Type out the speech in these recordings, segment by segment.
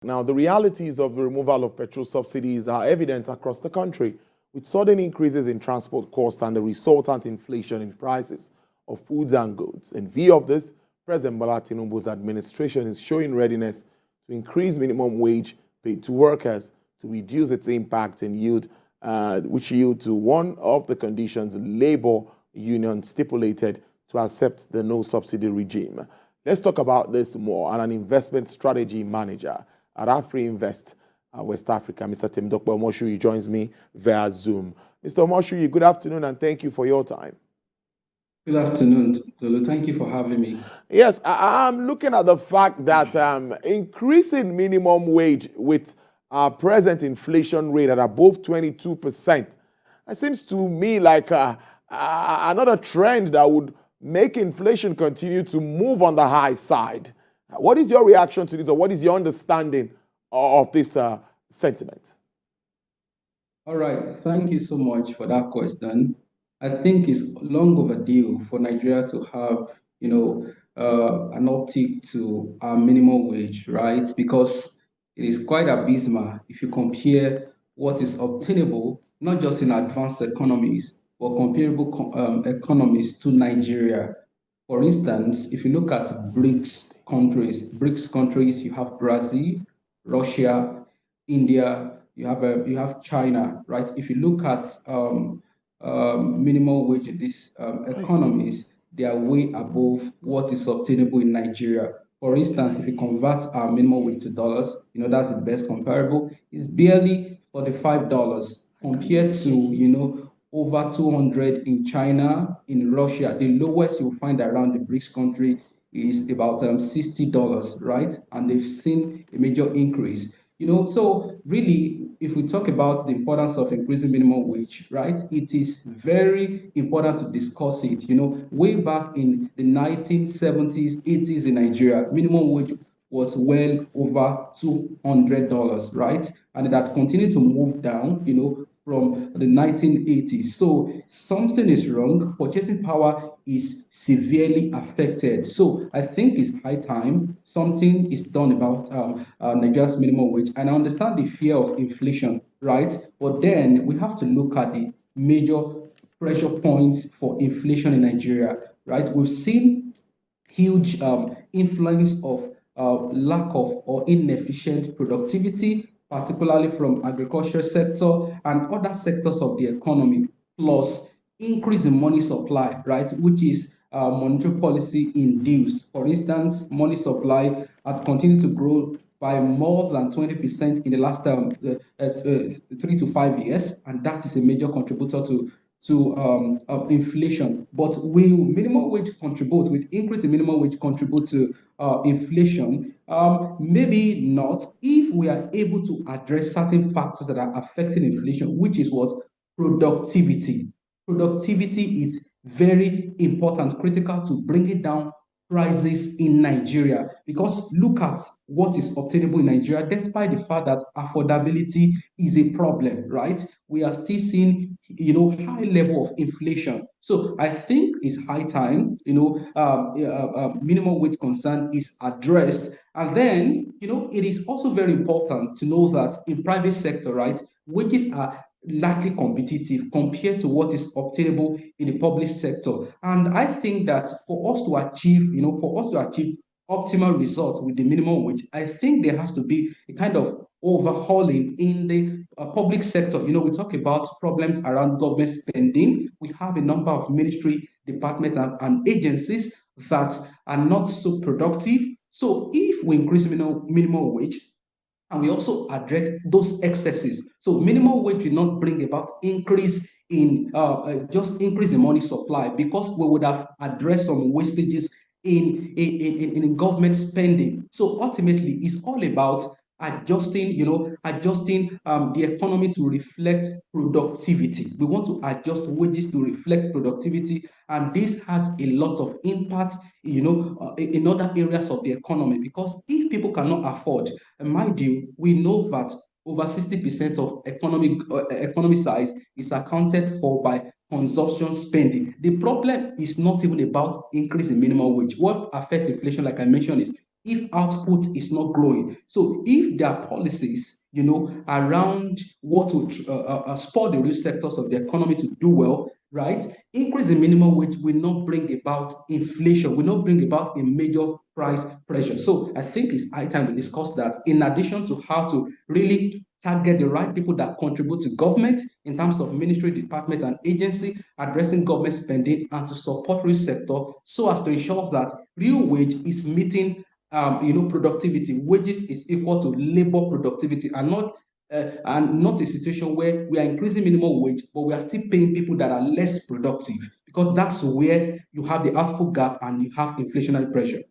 Now, the realities of the removal of petrol subsidies are evident across the country, with sudden increases in transport costs and the resultant inflation in prices of foods and goods. In view of this, President Bola Tinubu's administration is showing readiness to increase minimum wage paid to workers to reduce its impact in yield, which yield to one of the conditions labor union stipulated to accept the no-subsidy regime. Let's talk about this more. And an investment strategy manager at AfriInvest West Africa, Mr. Temitope Omoshuyi, joins me via Zoom. Mr. Omoshuyi, good afternoon and thank you for your time. Good afternoon, Tolu. Thank you for having me. Yes, I'm looking at the fact that increasing minimum wage with our present inflation rate at above 22%, it seems to me like another trend that would make inflation continue to move on the high side. What is your reaction to this, or what is your understanding of this sentiment? All right. Thank you so much for that question. I think it's long overdue for Nigeria to have, an uptick to our minimum wage, right? Because it is quite abysmal if you compare what is obtainable, not just in advanced economies, but comparable economies to Nigeria. For instance, if you look at BRICS countries, you have Brazil, Russia, India, you have China, right? If you look at minimum wage in these economies, they are way above what is obtainable in Nigeria. For instance, if you convert our minimum wage to dollars, that's the best comparable. It's barely $45 compared to, over 200 in China, in Russia. The lowest you'll find around the BRICS country is about $60, right? And they've seen a major increase. So really, if we talk about the importance of increasing minimum wage, right, it is very important to discuss it. Way back in the 1970s, 80s in Nigeria, minimum wage was well over $200, right? And it had continued to move down, from the 1980s. So something is wrong. Purchasing power is severely affected. So I think it's high time something is done about Nigeria's minimum wage. And I understand the fear of inflation, right? But then we have to look at the major pressure points for inflation in Nigeria, right? We've seen huge influence of lack of or inefficient productivity, particularly from agriculture sector and other sectors of the economy, plus increase in money supply, right, which is monetary policy induced. For instance, money supply had continued to grow by more than 20% in the last 3 to 5 years, and that is a major contributor to inflation. But will minimum wage contribute, will increase in minimum wage contribute to inflation? Maybe not, if we are able to address certain factors that are affecting inflation, which is what? Productivity. Productivity is very important, critical to bringing down prices in Nigeria, because look at what is obtainable in Nigeria, despite the fact that affordability is a problem, right? We are still seeing, high level of inflation. So I think it's high time, minimum wage concern is addressed. And then, it is also very important to know that in private sector, right, wages are largely competitive compared to what is obtainable in the public sector. And I think that for us to achieve, optimal results with the minimum wage, I think there has to be a kind of overhauling in the public sector. We talk about problems around government spending. We have a number of ministry, departments, and agencies that are not so productive. So if we increase minimum wage, and we also address those excesses. So minimum wage will not bring about increase in just increase in money supply, because we would have addressed some wastages in government spending. So ultimately, it's all about adjusting the economy to reflect productivity. We want to adjust wages to reflect productivity, and this has a lot of impact, in other areas of the economy, because if people cannot afford, and mind you, we know that over 60% of economy size is accounted for by consumption spending. The problem is not even about increase in minimum wage. What affects inflation, like I mentioned, is if output is not growing. So if there are policies, around what would spur the real sectors of the economy to do well, right? Increase in minimum wage will not bring about inflation, will not bring about a major price pressure. So I think it's high time we discuss that, in addition to how to really target the right people that contribute to government in terms of ministry, department, and agency, addressing government spending, and to support real sector so as to ensure that real wage is meeting productivity. Wages is equal to labor productivity, and not a situation where we are increasing minimum wage, but we are still paying people that are less productive, because that's where you have the output gap and you have inflationary pressure.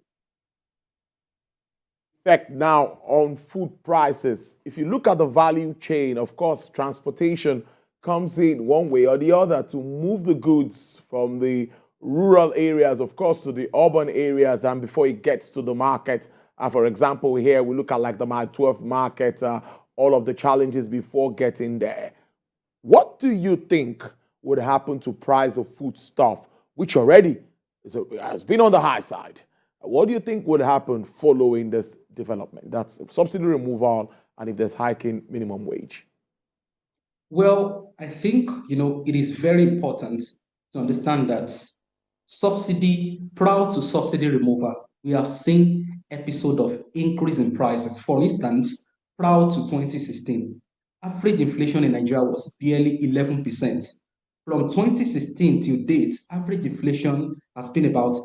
Effect now on food prices. If you look at the value chain, of course, transportation comes in one way or the other to move the goods from the rural areas, of course, to the urban areas, and before it gets to the market. For example, here we look at like the Mile 12 market, all of the challenges before getting there. What do you think would happen to price of food stuff, which already has been on the high side? What do you think would happen following this development? That's subsidy removal and if there's hiking minimum wage. Well, I think, it is very important to understand that prior to subsidy removal, we have seen episode of increase in prices. For instance, prior to 2016, average inflation in Nigeria was barely 11%. From 2016 till date, average inflation has been about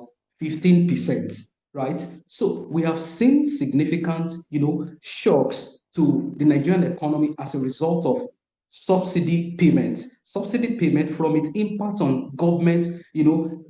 15%, right? So we have seen significant, shocks to the Nigerian economy as a result of subsidy payment from its impact on government,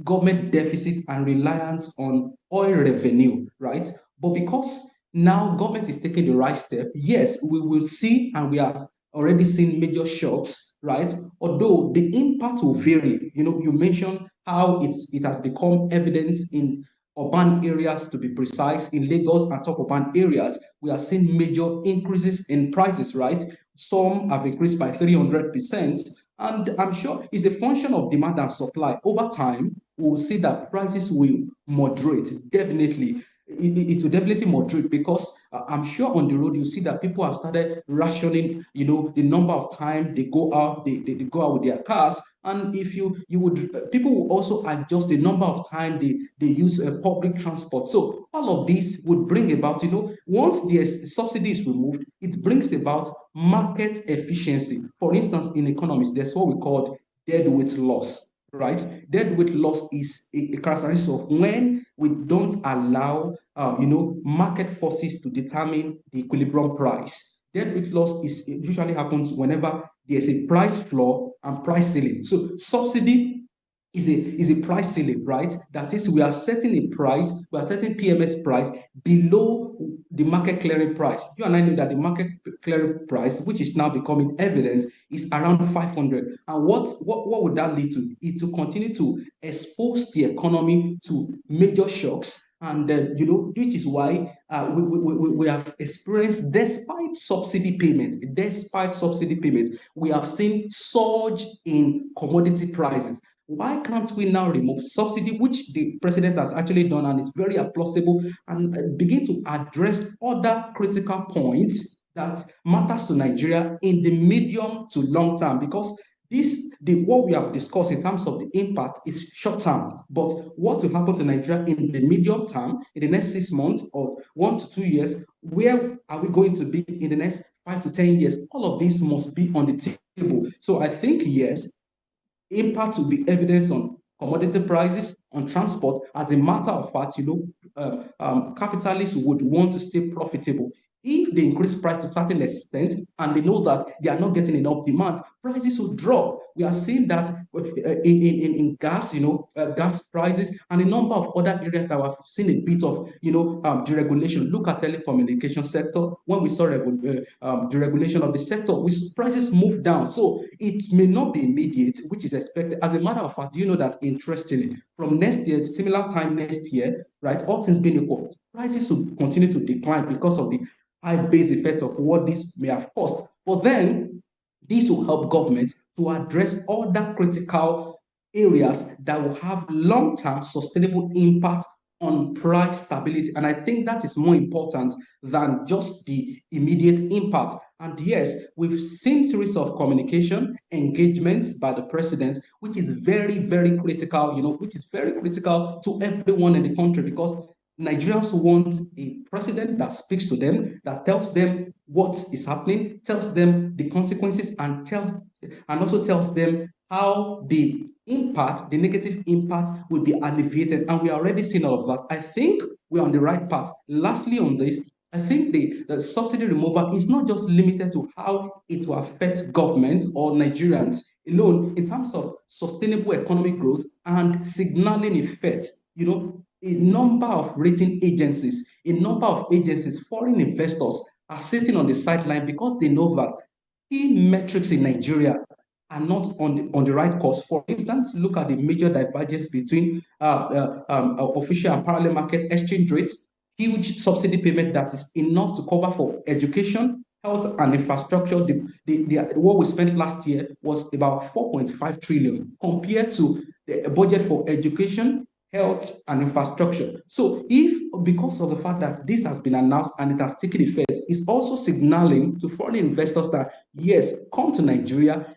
government deficit and reliance on oil revenue, right? But because now government is taking the right step, yes, we will see, and we are already seeing major shocks, right? Although the impact will vary. You mentioned how it has become evident in urban areas, to be precise. In Lagos and top urban areas, we are seeing major increases in prices, right? Some have increased by 300%, and I'm sure it's a function of demand and supply. Over time, we'll see that prices will moderate, definitely. It will definitely moderate, because I'm sure on the road you see that people have started rationing, the number of time they go out, they go out with their cars, and if you would, people will also adjust the number of time they use public transport. So all of this would bring about, once the subsidy is removed, it brings about market efficiency. For instance, in economics, there's what we call deadweight loss. Right, deadweight loss is a characteristic of when we don't allow, market forces to determine the equilibrium price. Deadweight loss usually happens whenever there's a price floor and price ceiling. So subsidy is a price ceiling, right? That is, we are setting a price, we are setting PMS price below the market clearing price. You and I know that the market clearing price, which is now becoming evidence, is around 500. And what would that lead to? It will continue to expose the economy to major shocks. And which is why we have experienced, despite subsidy payment, we have seen surge in commodity prices. Why can't we now remove subsidy, which the president has actually done and is very plausible, and begin to address other critical points that matters to Nigeria in the medium to long term? Because what we have discussed in terms of the impact is short term, but what will happen to Nigeria in the medium term, in the next 6 months or 1 to 2 years? Where are we going to be in the next 5 to 10 years? All of this must be on the table. So I think, yes, impact will be evidence on commodity prices, on transport. As a matter of fact, capitalists would want to stay profitable. If they increase price to a certain extent and they know that they are not getting enough demand, prices will drop. We are seeing that in gas, gas prices, and a number of other areas that have seen a bit of, deregulation. Look at telecommunication sector. When we saw deregulation of the sector, prices moved down. So it may not be immediate, which is expected. As a matter of fact, do you know that, interestingly, from next year, similar time next year, right, all things being equal, prices will continue to decline because of the high base effect of what this may have cost. But then this will help government to address other critical areas that will have long-term sustainable impact on price stability. And I think that is more important than just the immediate impact. And yes, we've seen series of communication engagements by the president, which is very, very critical, which is very critical to everyone in the country, because Nigerians want a president that speaks to them, that tells them what is happening, tells them the consequences, and also tells them how the negative impact will be alleviated. And we are already seeing all of that. I think we're on the right path. Lastly on this, I think the subsidy removal is not just limited to how it will affect government or Nigerians alone in terms of sustainable economic growth and signaling effects. A number of rating agencies, foreign investors are sitting on the sideline because they know that key metrics in Nigeria are not on the right course. For instance, look at the major divergence between official and parallel market exchange rates, huge subsidy payment that is enough to cover for education, health, and infrastructure. What we spent last year was about 4.5 trillion compared to the budget for education, health, and infrastructure. So if, because of the fact that this has been announced and it has taken effect, it's also signaling to foreign investors that, yes, come to Nigeria,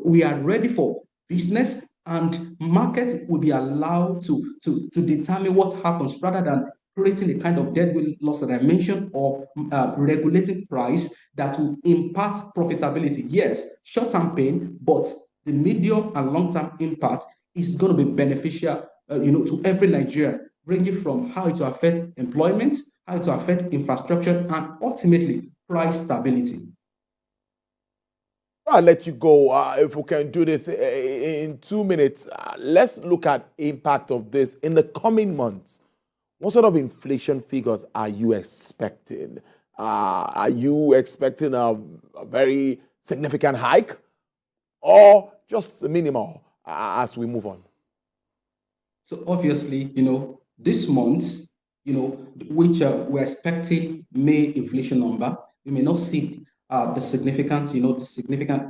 we are ready for business, and market will be allowed to determine what happens rather than creating a kind of deadwill loss that I mentioned, or regulating price that will impact profitability. Yes, short-term pain, but the medium and long-term impact is going to be beneficial to every Nigerian, ranging from how it will affect employment, how it will affect infrastructure, and ultimately price stability. I'll let you go. If we can do this in 2 minutes, let's look at impact of this in the coming months. What sort of inflation figures are you expecting? Are you expecting a very significant hike, or just minimal as we move on? So obviously, this month, which we're expecting May inflation number, we may not see the significant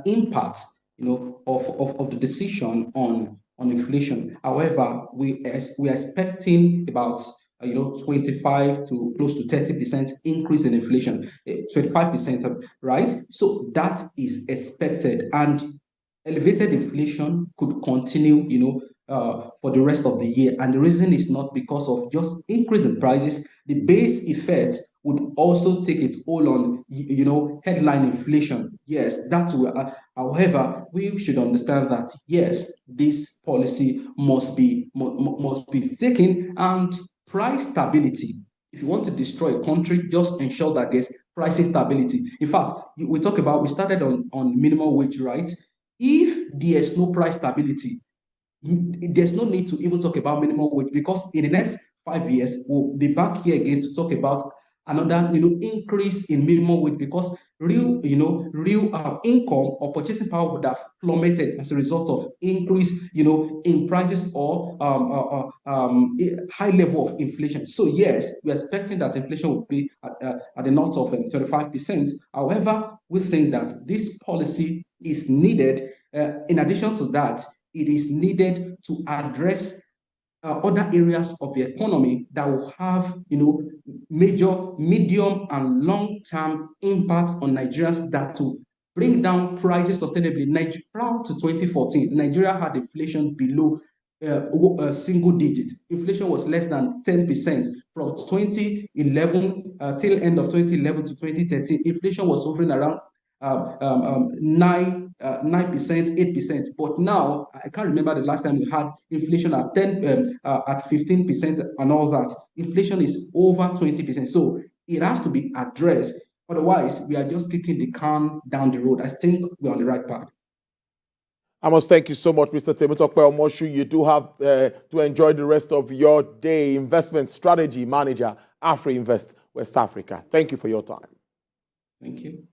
impact, of the decision on inflation. However, we are expecting about 25 to close to 30% increase in inflation, 25%, right? So that is expected, and elevated inflation could continue, for the rest of the year. And the reason is not because of just increase in prices. The base effect would also take its toll on, headline inflation. Yes, that's where. However, we should understand that yes, this policy must be taken, and price stability. If you want to destroy a country, just ensure that there's pricing stability. In fact, we started on minimum wage, right? If there's no price stability, there's no need to even talk about minimum wage, because in the next 5 years, we'll be back here again to talk about another, increase in minimum wage, because real income or purchasing power would have plummeted as a result of increase, in prices or high level of inflation. So yes, we're expecting that inflation will be at the north of 25%. However, we think that this policy is needed. In addition to that, it is needed to address other areas of the economy that will have, major, medium, and long-term impact on Nigerians, that will bring down prices sustainably. Prior to 2014, Nigeria had inflation below single digit. Inflation was less than 10%. From 2011 till end of 2011 to 2013, inflation was hovering around 9%, 8%. But now I can't remember the last time we had inflation at 15% and all that. Inflation is over 20%. So it has to be addressed. Otherwise, we are just kicking the can down the road. I think we're on the right path. I must thank you so much, Mr. Temitope Omoshu. You do have to enjoy the rest of your day. Investment Strategy Manager, AfriInvest, West Africa. Thank you for your time. Thank you.